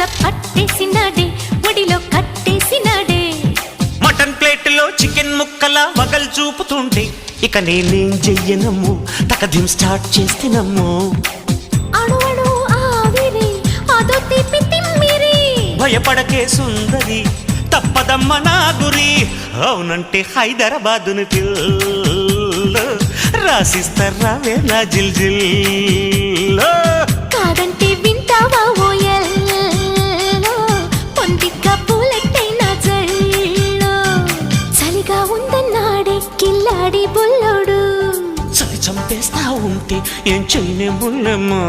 వరస పట్టేసినాడే ఒడిలో కట్టేసినాడే మటన్ ప్లేట్లో చికెన్ ముక్కల వగల్ చూపుతుంటే ఇక నేనేం చెయ్యనమ్ము తకదిం స్టార్ట్ చేస్తేనమ్ము అణువణు ఆవిరి అదో తీపి తిమ్మిరి భయపడకే సుందరి తప్పదమ్మ నా గురి అవునంటే హైదరాబాదుని పిల్ల రాసిస్తారా వేలా జిల్ జిల్ కాదంటే వింటావా ఓయల్లో పొందిగ్గా పూలెట్టైనా జల్లో చలిగా ఉందన్నాడే కిల్లాడి బుల్లోడు చలి చంపేస్తా ఉంటే ఏం చేయనే ముల్లమ్మా